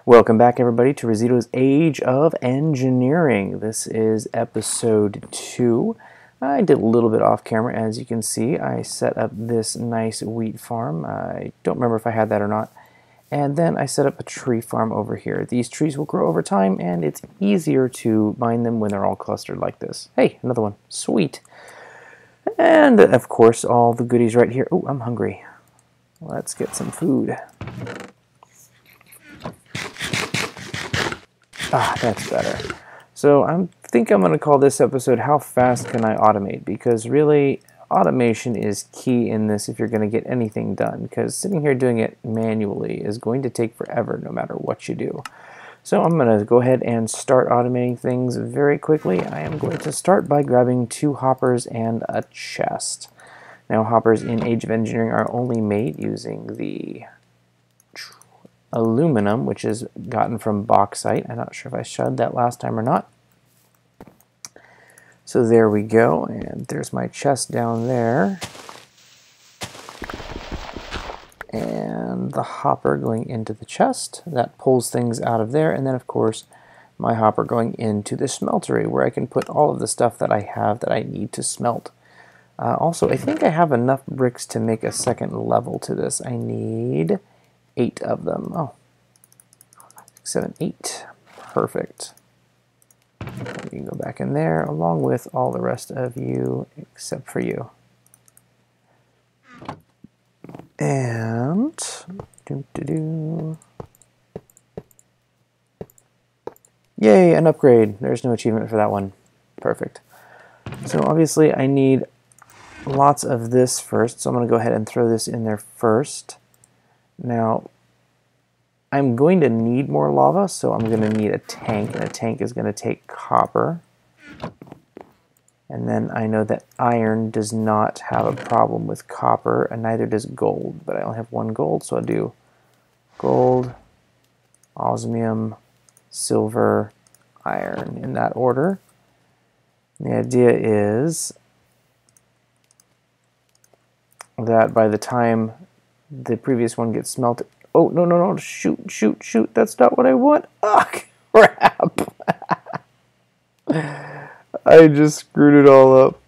Welcome back, everybody, to Resido's Age of Engineering. This is episode 2. I did a little bit off camera, as you can see. I set up this nice wheat farm. I don't remember if I had that or not. And then I set up a tree farm over here. These trees will grow over time, and it's easier to mine them when they're all clustered like this. Hey, another one. Sweet. And, of course, all the goodies right here. Oh, I'm hungry. Let's get some food. Ah, that's better. So I think I'm going to call this episode How Fast Can I Automate? Because really, automation is key in this if you're going to get anything done. Because sitting here doing it manually is going to take forever no matter what you do. So I'm going to go ahead and start automating things very quickly. I am going to start by grabbing 2 hoppers and a chest. Now, hoppers in Age of Engineering are only made using the aluminum, which is gotten from bauxite. I'm not sure if I showed that last time or not. So there we go, and there's my chest down there. And the hopper going into the chest. That pulls things out of there, and then of course my hopper going into the smeltery where I can put all of the stuff that I have that I need to smelt. Also, I think I have enough bricks to make a second level to this. I need 8 of them. Oh, 7, 8. Perfect. You can go back in there along with all the rest of you except for you. And yay, an upgrade. There's no achievement for that one. Perfect. So obviously I need lots of this first, so I'm going to go ahead and throw this in there first. Now, I'm going to need more lava, so I'm going to need a tank, and a tank is going to take copper. And then I know that iron does not have a problem with copper, and neither does gold, but I only have 1 gold, so I'll do gold, osmium, silver, iron in that order. And the idea is that by the time the previous one gets smelted... Oh, no, no, no, shoot, shoot, shoot, that's not what I want. Oh, crap. I just screwed it all up.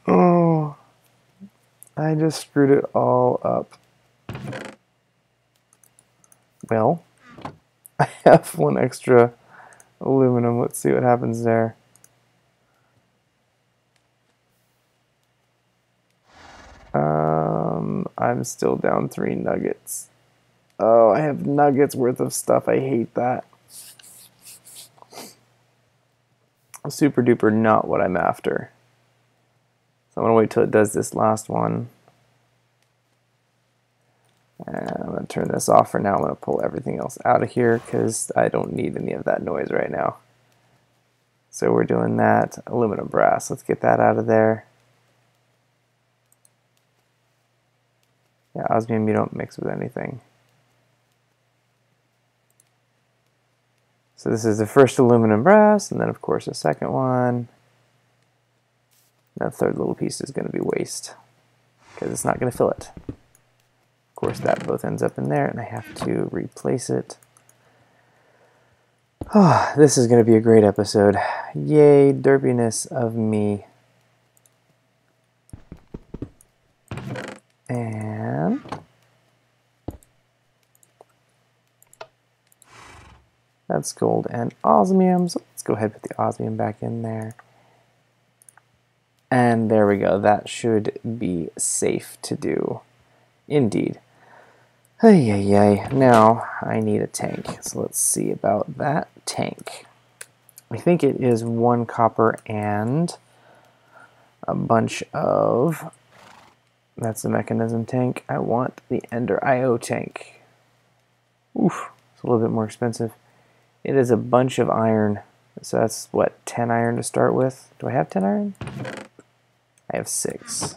Oh, I just screwed it all up. Well, I have 1 extra aluminum. Let's see what happens there. I'm still down 3 nuggets. Oh, I have nuggets worth of stuff. I hate that. Super duper not what I'm after. So I'm going to wait till it does this last one. And I'm going to turn this off for now. I'm going to pull everything else out of here because I don't need any of that noise right now. So we're doing that. Aluminum brass. Let's get that out of there. Yeah, osmium you don't mix with anything. So this is the first aluminum brass, and then of course the second one. That third little piece is going to be waste, because it's not going to fill it. Of course that both ends up in there, and I have to replace it. Oh, this is going to be a great episode. Yay, derpiness of me. And that's gold and osmium, so let's go ahead and put the osmium back in there. And there we go, that should be safe to do. Indeed. Ay, ay, ay. Now I need a tank, so let's see about that tank. I think it is 1 copper and a bunch of... That's the mechanism tank. I want the Ender IO tank. Oof, it's a little bit more expensive. It is a bunch of iron. So that's, what, 10 iron to start with? Do I have 10 iron? I have 6.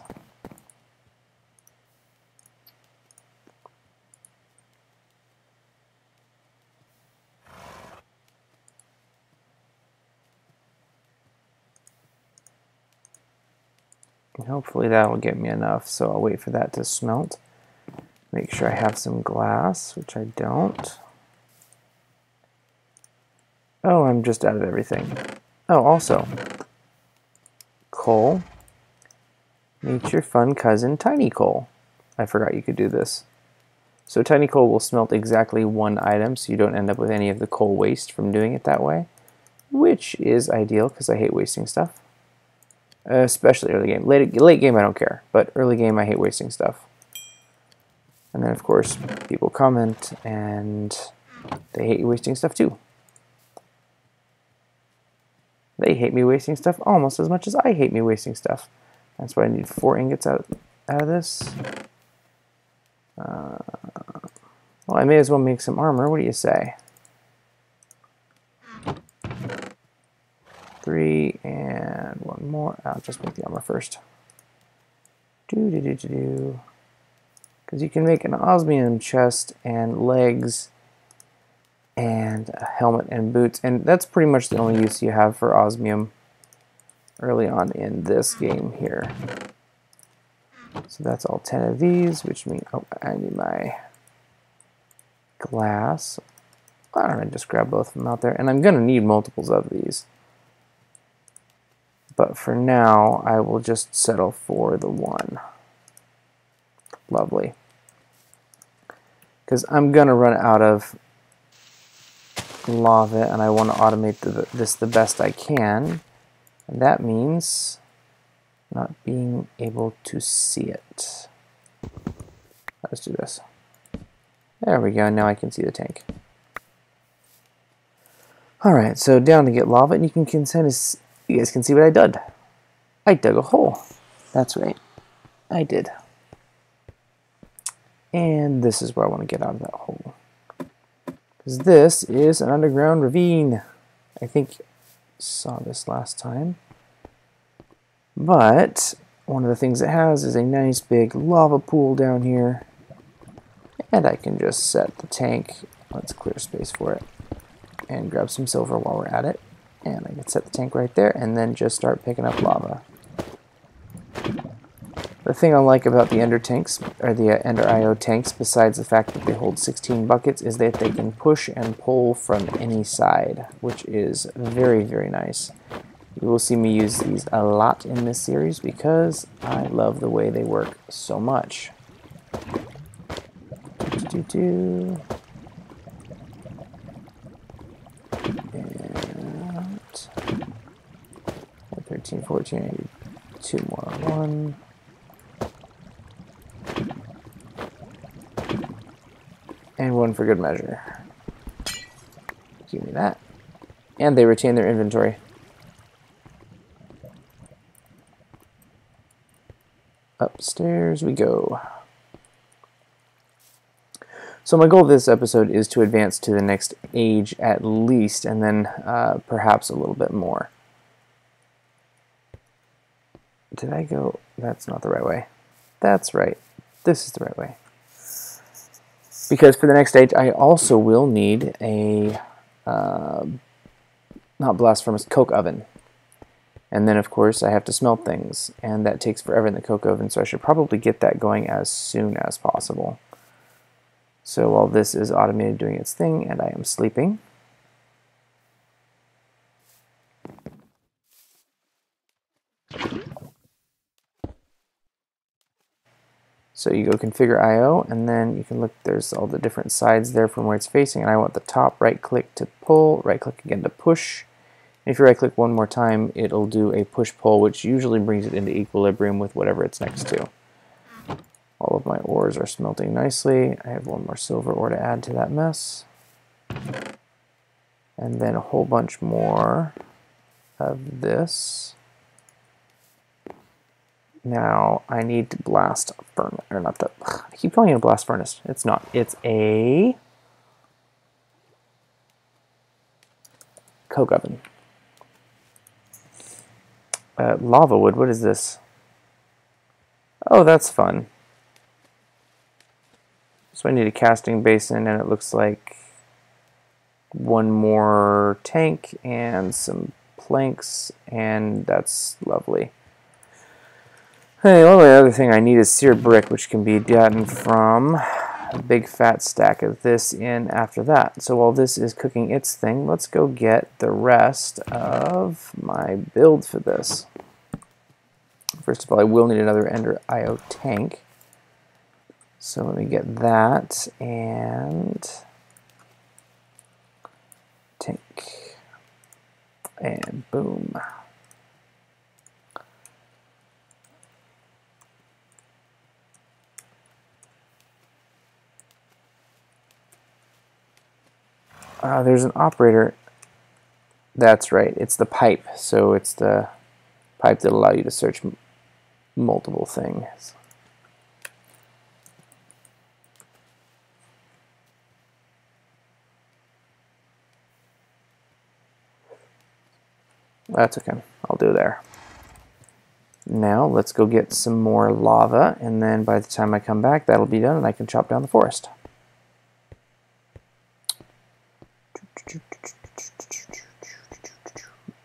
And hopefully that will get me enough, so I'll wait for that to smelt. Make sure I have some glass, which I don't. Oh, I'm just out of everything. Oh, also, coal. Meet your fun cousin, Tiny Coal. I forgot you could do this. So Tiny Coal will smelt exactly one item, so you don't end up with any of the coal waste from doing it that way, which is ideal because I hate wasting stuff. Especially early game. Late game I don't care, but early game I hate wasting stuff. And then of course people comment and they hate you wasting stuff too. They hate me wasting stuff almost as much as I hate me wasting stuff. That's why I need 4 ingots out of this. Well, I may as well make some armor. What do you say? 3 and 1 more. I'll just make the armor first. Because you can make an osmium chest and legs and a helmet and boots, and that's pretty much the only use you have for osmium early on in this game here. So that's all 10 of these, which means, oh, I need my glass. Why don't I just grab both of them out there? And I'm going to need multiples of these. But for now, I will just settle for the 1. Lovely. Because I'm going to run out of lava, and I want to automate this the best I can. And that means not being able to see it. Let's do this. There we go, now I can see the tank. Alright, so down to get lava, and you guys can see what I did. I dug a hole. That's right. I did. And this is where I want to get out of that hole. Because this is an underground ravine. I think I saw this last time. But one of the things it has is a nice big lava pool down here. And I can just set the tank. Let's clear space for it. And grab some silver while we're at it. And I can set the tank right there and then just start picking up lava. The thing I like about the Ender tanks, or the Ender IO tanks, besides the fact that they hold 16 buckets, is that they can push and pull from any side, which is very, very nice. You will see me use these a lot in this series because I love the way they work so much. 13, 14, I need 2 more on 1. And 1 for good measure. Give me that. And they retain their inventory. Upstairs we go. So my goal of this episode is to advance to the next age at least, and then perhaps a little bit more. Did I go? That's not the right way. That's right. This is the right way. Because for the next stage, I also will need a, not blast furnace, coke oven. And then, of course, I have to smelt things, and that takes forever in the coke oven, so I should probably get that going as soon as possible. So while this is automated doing its thing, and I am sleeping, so you go configure IO, and then you can look, there's all the different sides there from where it's facing, and I want the top, right click to pull, right click again to push. If you right click one more time, it'll do a push pull, which usually brings it into equilibrium with whatever it's next to. All of my ores are smelting nicely. I have 1 more silver ore to add to that mess. And then a whole bunch more of this. Now I need to blast a furnace, or not the, I keep calling it a blast furnace. It's not. It's a coke oven. Lava wood, what is this? Oh, that's fun. So I need a casting basin, and it looks like 1 more tank and some planks, and that's lovely. Hey, the only other thing I need is seared brick, which can be gotten from a big fat stack of this in after that. So while this is cooking its thing, let's go get the rest of my build for this. First of all, I will need another Ender IO tank. So let me get that and tank. And boom. There's an operator. That's right, it's the pipe. So it's the pipe that allows you to search multiple things. That's okay, I'll do there. Now let's go get some more lava, and then by the time I come back, that'll be done and I can chop down the forest.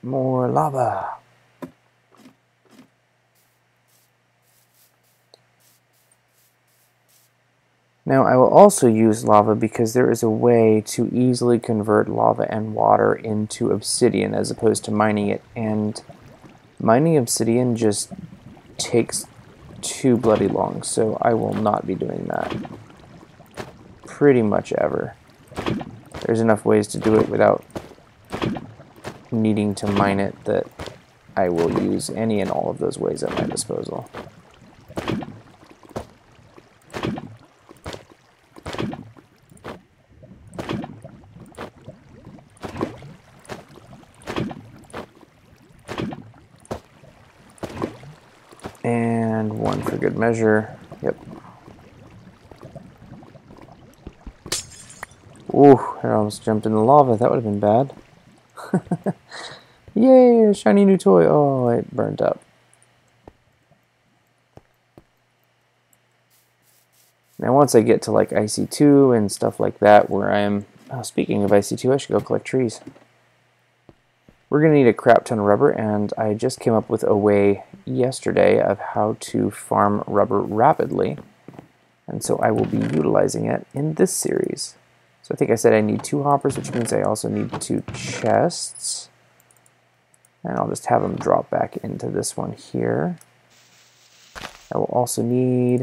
More lava. Now I will also use lava because there is a way to easily convert lava and water into obsidian as opposed to mining it, and mining obsidian just takes too bloody long, so I will not be doing that pretty much ever. There's enough ways to do it without needing to mine it that I will use any and all of those ways at my disposal. And one for good measure. Yep. Ooh, I almost jumped in the lava. That would have been bad. Yay, a shiny new toy. Oh, it burned up. Now once I get to like IC2 and stuff like that where I am... speaking of IC2, I should go collect trees. We're going to need a crap ton of rubber, and I just came up with a way yesterday of how to farm rubber rapidly. And so I will be utilizing it in this series. So I think I said I need 2 hoppers, which means I also need 2 chests. And I'll just have them drop back into this one here. I will also need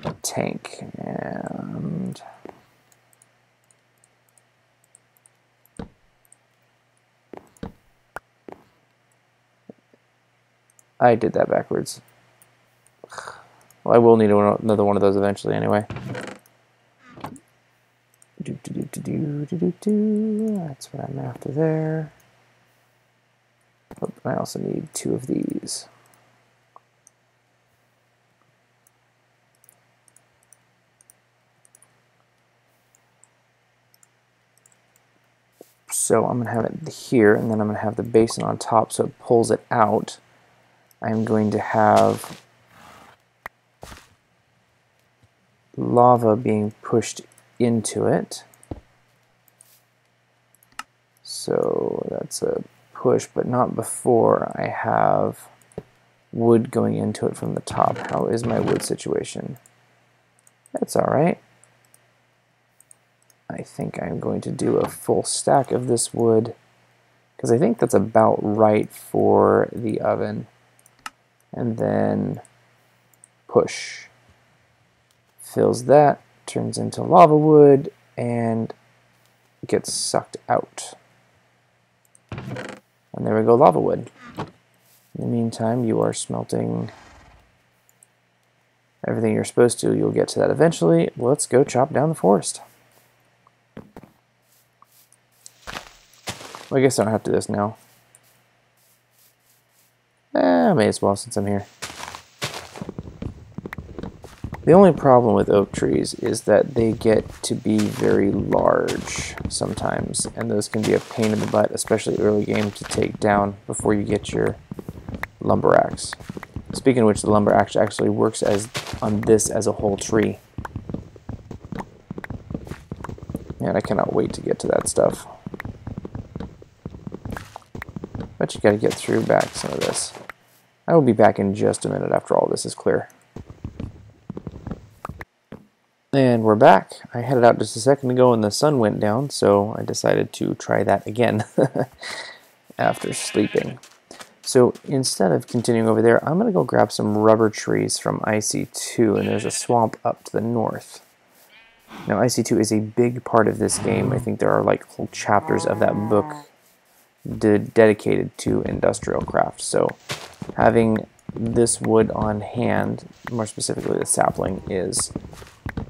a tank, and I did that backwards. Well, I will need another one of those eventually anyway. That's what I'm after there. Oh, I also need 2 of these. So I'm going to have it here, and then I'm going to have the basin on top so it pulls it out. I'm going to have lava being pushed into it. So that's a push, but not before I have wood going into it from the top. How is my wood situation? That's alright. I think I'm going to do a full stack of this wood because I think that's about right for the oven. And then push. Fills that, turns into lava wood, and gets sucked out. And there we go, lava wood. In the meantime, you are smelting everything you're supposed to. You'll get to that eventually. Let's go chop down the forest. Well, I guess I don't have to do this now. I may as well since I'm here. The only problem with oak trees is that they get to be very large sometimes, and those can be a pain in the butt, especially early game, to take down before you get your lumber axe. Speaking of which, the lumber axe actually works on this as a whole tree. And I cannot wait to get to that stuff. But Just got to get through back some of this. I will be back in just a minute after all this is clear. And we're back. I headed out just a second ago and the sun went down, so I decided to try that again after sleeping. So instead of continuing over there, I'm going to go grab some rubber trees from IC2, and there's a swamp up to the north. Now IC2 is a big part of this game. I think there are like whole chapters of that book dedicated to industrial craft. So having this wood on hand, more specifically the sapling, is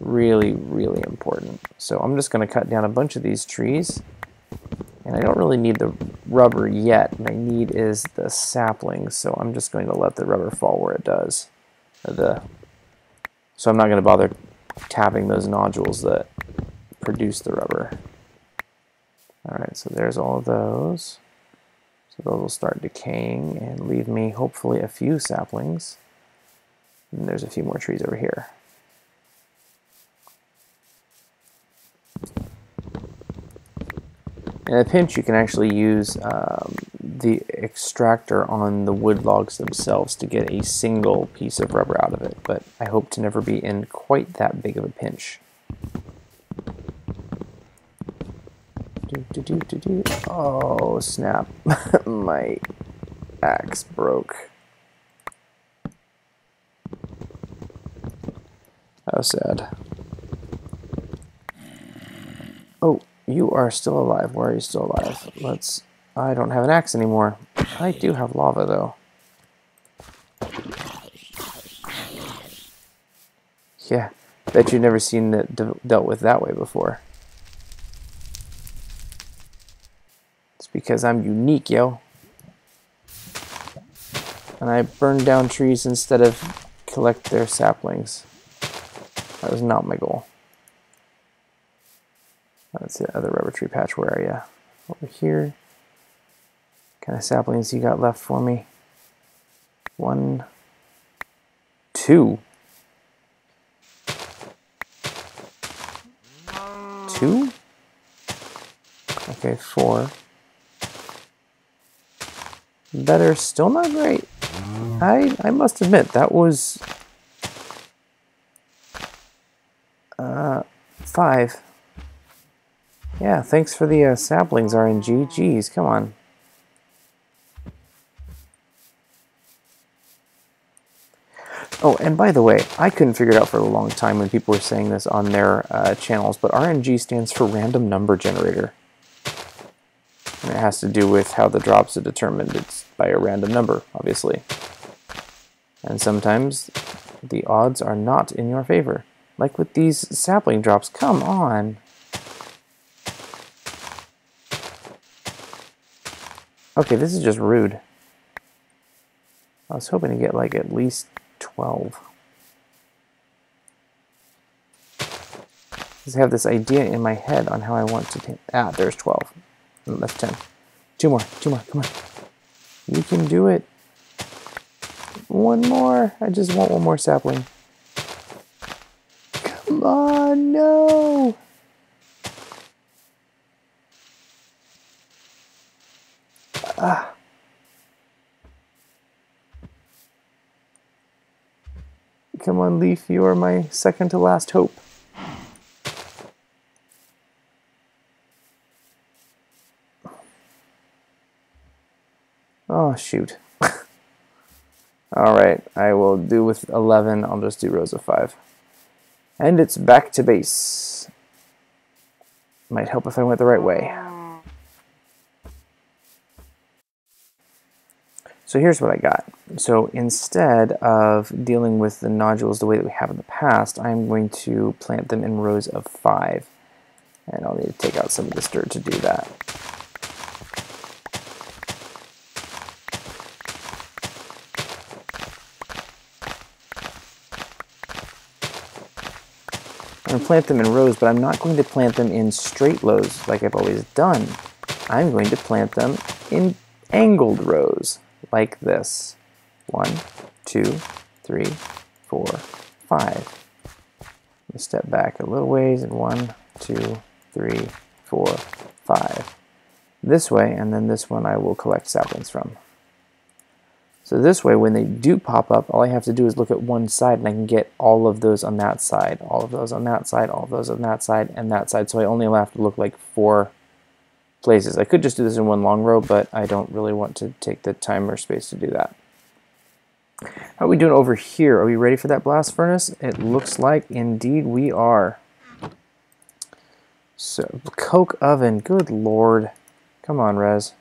really, really important. So I'm just going to cut down a bunch of these trees, and I don't really need the rubber yet. What I need is the saplings, so I'm just going to let the rubber fall where it does. So I'm not going to bother tapping those nodules that produce the rubber. Alright, so there's all of those. So those will start decaying and leave me hopefully a few saplings. And there's a few more trees over here. In a pinch, you can actually use the extractor on the wood logs themselves to get a single piece of rubber out of it, but I hope to never be in quite that big of a pinch. Oh, snap. My axe broke. How sad. Oh, you are still alive. Why are you still alive? I don't have an axe anymore. I do have lava, though. Yeah, bet you've never seen it dealt with that way before. It's because I'm unique, yo. And I burn down trees instead of collect their saplings. That was not my goal. That's the other rubber tree patch. Where are you? Over here. What kind of saplings you got left for me? 1, 2. 2? Okay, 4. Better, still not great. I must admit, that was 5. Yeah, thanks for the saplings, RNG. Jeez, come on. Oh, and by the way, I couldn't figure it out for a long time when people were saying this on their channels, but RNG stands for Random Number Generator. And it has to do with how the drops are determined. It's by a random number, obviously. And sometimes the odds are not in your favor. Like with these sapling drops. Come on! Okay, this is just rude. I was hoping to get like at least 12. I have this idea in my head on how I want to... there's 12. That's 10. 2 more, come on. You can do it. 1 more. I just want 1 more sapling. Come on, no! Come on, Leaf, you are my second to last hope. Oh, shoot. Alright, I will do with 11. I'll just do rows of 5. And it's back to base. Might help if I went the right way. So here's what I got. So instead of dealing with the nodules the way that we have in the past, I'm going to plant them in rows of 5. And I'll need to take out some of this dirt to do that. I'm going to plant them in rows, but I'm not going to plant them in straight rows like I've always done. I'm going to plant them in angled rows, like this. 1, 2, 3, 4, 5. Let me step back a little ways, and 1, 2, 3, 4, 5. this way, and then this one I will collect saplings from. So this way, when they do pop up, all I have to do is look at one side, and I can get all of those on that side, all of those on that side, all of those on that side, and that side. So I only have to look like 4 places. I could just do this in one long row, but I don't really want to take the time or space to do that. How are we doing over here? Are we ready for that blast furnace? It looks like indeed we are. So, coke oven, good lord. Come on, Res.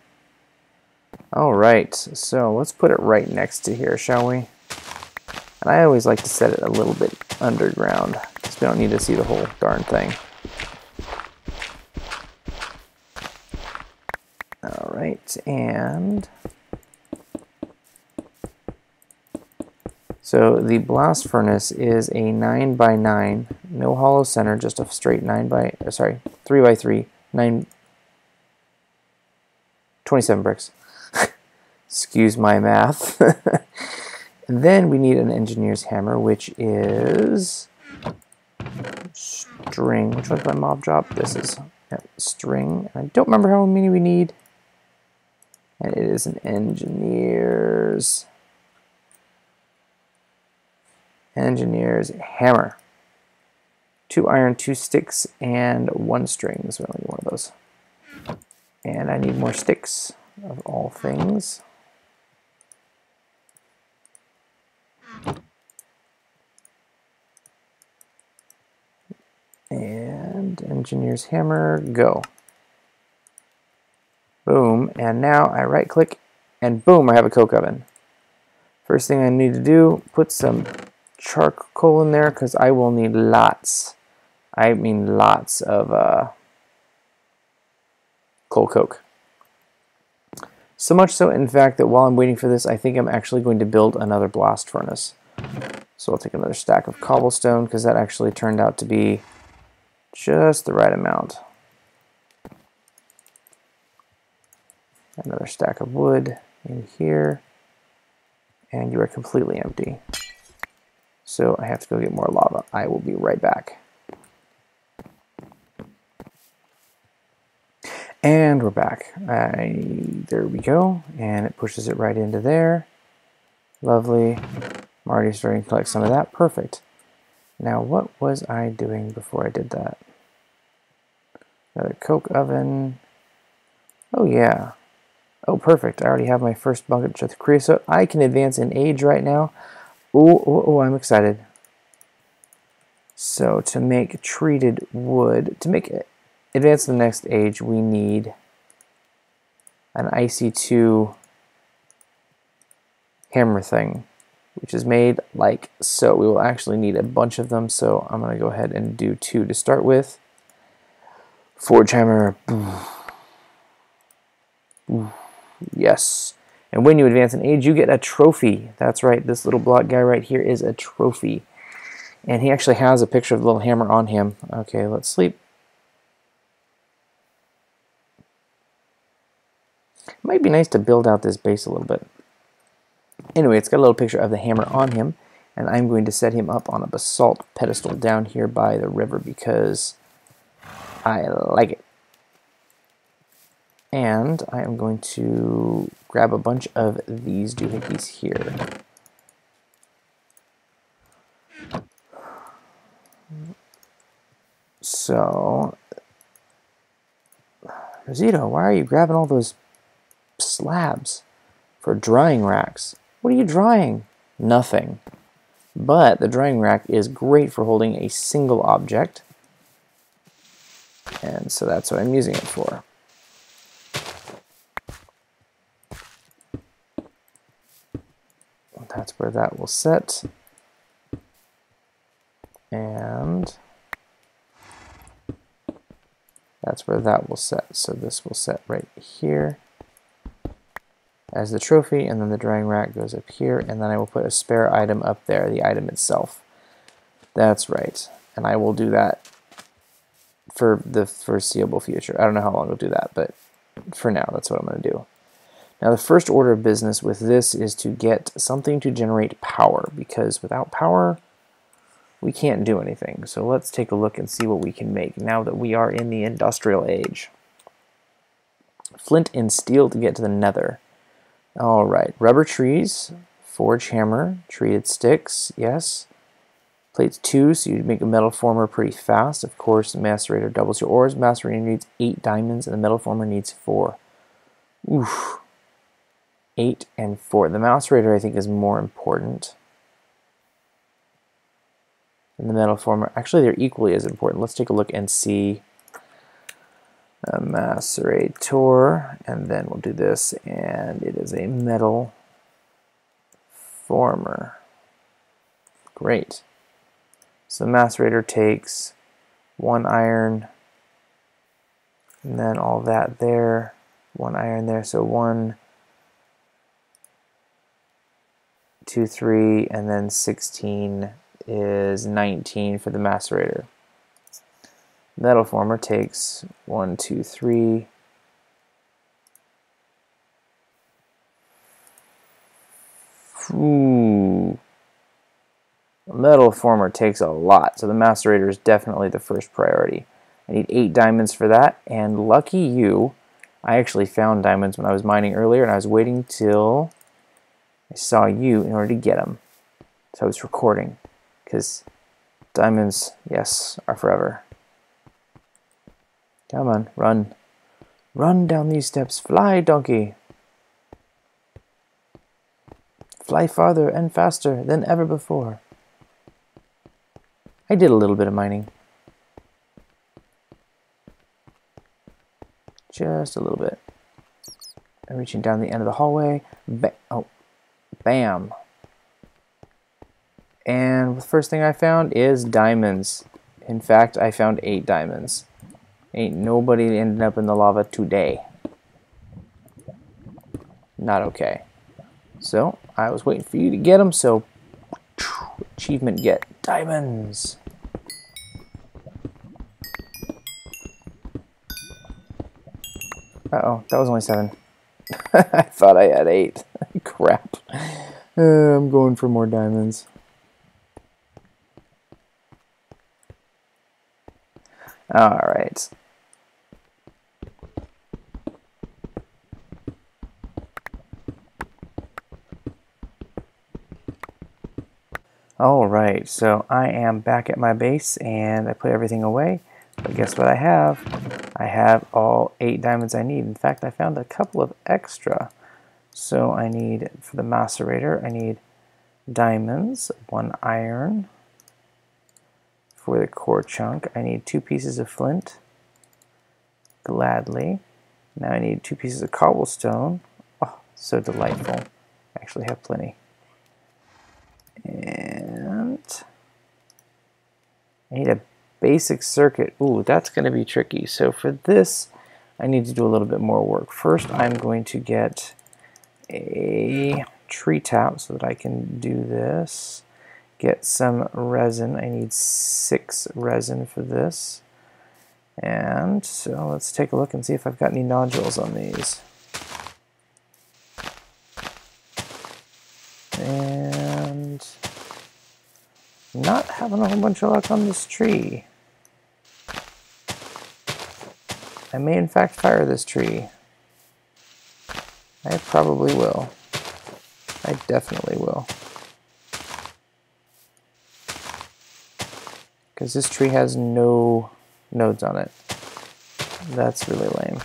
Alright, so let's put it right next to here, shall we? And I always like to set it a little bit underground, because we don't need to see the whole darn thing. Alright, and so the blast furnace is a 9x9, no hollow center, just a straight 3x3, 27 bricks. Excuse my math. And then we need an engineer's hammer, which is string. Which one's my mob drop? This is string. I don't remember how many we need. And it is an engineer's hammer. 2 iron, 2 sticks, and 1 string. So I only need one of those. And I need more sticks, of all things. And engineer's hammer, go. Boom, and now I right click, and boom, I have a coke oven. First thing I need to do, put some charcoal in there, because I will need lots. I mean lots of coal coke. So much so, in fact, that while I'm waiting for this, I think I'm actually going to build another blast furnace. So I'll take another stack of cobblestone, because that actually turned out to be just the right amount. Another stack of wood in here, and you are completely empty. So I have to go get more lava. I will be right back. And we're back. There we go, and it pushes it right into there. Lovely. I'm already starting to collect some of that. Perfect. Now, what was I doing before I did that? Another coke oven. Oh, yeah. Oh, perfect. I already have my first bunch of creosote. I can advance in age right now. Oh, I'm excited. So, to make treated wood, to make it advance to the next age, we need an IC2 hammer thing, which is made like so. We will actually need a bunch of them, so I'm going to go ahead and do 2 to start with. Forge hammer. Yes. And when you advance in age, you get a trophy. That's right, this little block guy right here is a trophy. And he actually has a picture of the little hammer on him. Okay, let's sleep. Might be nice to build out this base a little bit. Anyway, it's got a little picture of the hammer on him, and I'm going to set him up on a basalt pedestal down here by the river because I like it. And I am going to grab a bunch of these doohickeys here. So, Resido, why are you grabbing all those slabs for drying racks? What are you drying? Nothing. But the drying rack is great for holding a single object. And so that's what I'm using it for. That's where that will set. And that's where that will set. So this will set right here as the trophy, and then the drying rack goes up here, and then I will put a spare item up there, the item itself. That's right. And I will do that for the foreseeable future. I don't know how long I'll do that, but for now, that's what I'm going to do. Now, the first order of business with this is to get something to generate power, because without power, we can't do anything. So let's take a look and see what we can make now that we are in the industrial age. Flint and steel to get to the nether. Alright, rubber trees, forge hammer, treated sticks, yes. Plates 2, so you make a metal former pretty fast. Of course, the macerator doubles your ores. Macerator needs 8 diamonds, and the metal former needs 4. Oof. 8 and 4. The macerator, I think, is more important than the metal former. Actually, they're equally as important. Let's take a look and see. A macerator, and then we'll do this, and it is a metal former. Great. So the macerator takes 1 iron, and then all that there, 1 iron there, so 1, 2, 3, and then 16 is 19 for the macerator. Metal former takes 1, 2, 3. Ooh. Metal former takes a lot, so the macerator is definitely the first priority. I need 8 diamonds for that, and lucky you, I actually found diamonds when I was mining earlier, and I was waiting till I saw you in order to get them. So I was recording, because diamonds, yes, are forever. Come on, run. Run down these steps. Fly, donkey. Fly farther and faster than ever before. I did a little bit of mining. Just a little bit. I'm reaching down the end of the hallway. Bam. And the first thing I found is diamonds. In fact, I found 8 diamonds. Ain't nobody ending up in the lava today. Not okay. So, I was waiting for you to get them, so achievement get diamonds. Uh-oh, that was only 7. I thought I had 8. Crap. I'm going for more diamonds. Alright. Alright, so I am back at my base and I put everything away. But guess what I have? I have all 8 diamonds I need. In fact, I found a couple of extra. So I need, for the macerator, I need diamonds, 1 iron. For the core chunk, I need 2 pieces of flint. Gladly. Now I need 2 pieces of cobblestone. Oh, so delightful. I actually have plenty. And I need a basic circuit. Ooh, that's going to be tricky. So for this, I need to do a little bit more work. First, I'm going to get a tree tap so that I can do this. Get some resin. I need 6 resin for this. And so let's take a look and see if I've got any nodules on these. And not having a whole bunch of luck on this tree. I may in fact fire this tree. I probably will. I definitely will. Because this tree has no nodes on it. That's really lame.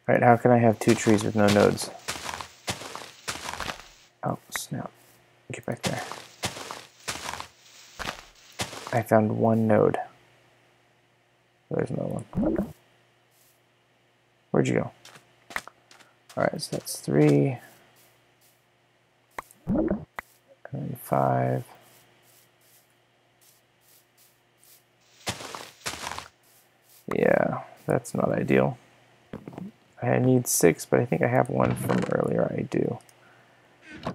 Alright, how can I have 2 trees with no nodes? Oh, snap. Get back there. I found 1 node. There's another one. Where'd you go? Alright, so that's 3. And then 5. Yeah, that's not ideal. I need 6, but I think I have 1 from earlier. I do.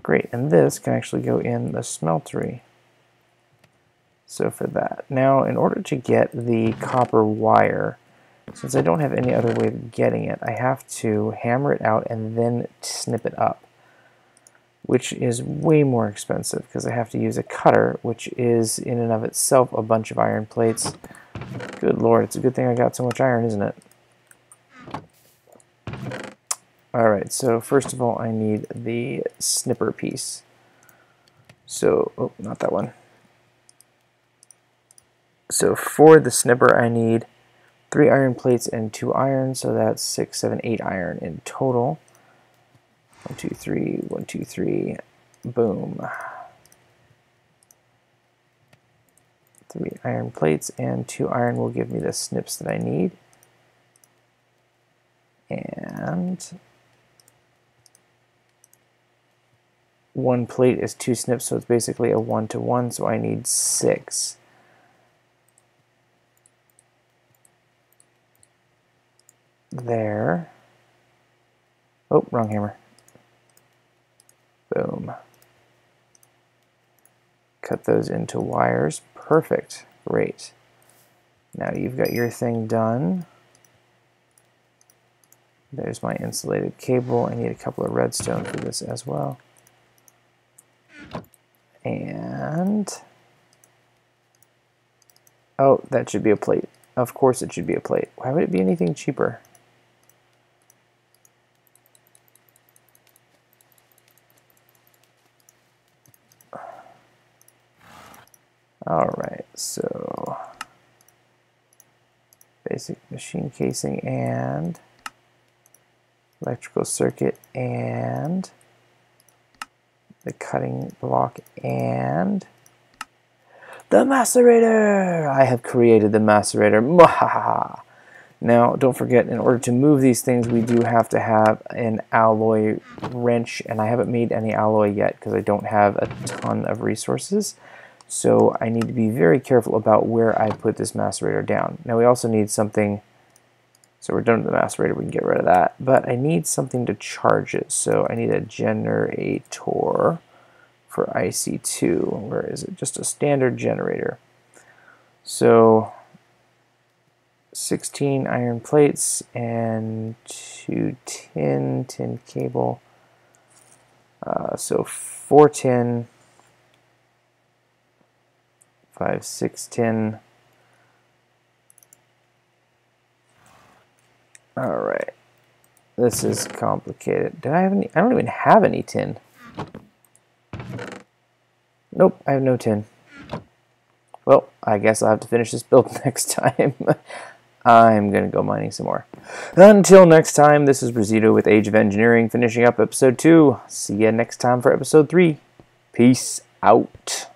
Great, and this can actually go in the smeltery. So for that. Now, in order to get the copper wire, since I don't have any other way of getting it, I have to hammer it out and then snip it up, which is way more expensive because I have to use a cutter, which is in and of itself a bunch of iron plates. Good lord, it's a good thing I got so much iron, isn't it? Alright, so first of all I need the snipper piece. So, oh, not that one. So for the snipper I need 3 iron plates and 2 iron, so that's 6, 7, 8 iron in total. 1, 2, 3, 1, 2, 3, boom. 3 iron plates and 2 iron will give me the snips that I need. And 1 plate is 2 snips, so it's basically a 1-to-1, so I need 6. There. Oh, wrong hammer. Boom. Cut those into wires. Perfect. Great. Now you've got your thing done. There's my insulated cable. I need a couple of redstone for this as well. And oh, that should be a plate. Of course it should be a plate. Why would it be anything cheaper? Alright, so basic machine casing and electrical circuit and the cutting block and the macerator! I have created the macerator. Mwahaha! Now, don't forget, in order to move these things, we do have to have an alloy wrench, and I haven't made any alloy yet because I don't have a ton of resources. So I need to be very careful about where I put this macerator down. Now we also need something, so we're done with the macerator, we can get rid of that, but I need something to charge it. So I need a generator for IC2. Where is it? Just a standard generator. So 16 iron plates and 2 tin cable. So 4 tin, 5, 6 tin. Alright. This is complicated. Do I have any? I don't even have any tin. Nope, I have no tin. Well, I guess I'll have to finish this build next time. I'm going to go mining some more. Until next time, this is Resido with Age of Engineering, finishing up episode 2. See ya next time for episode 3. Peace out.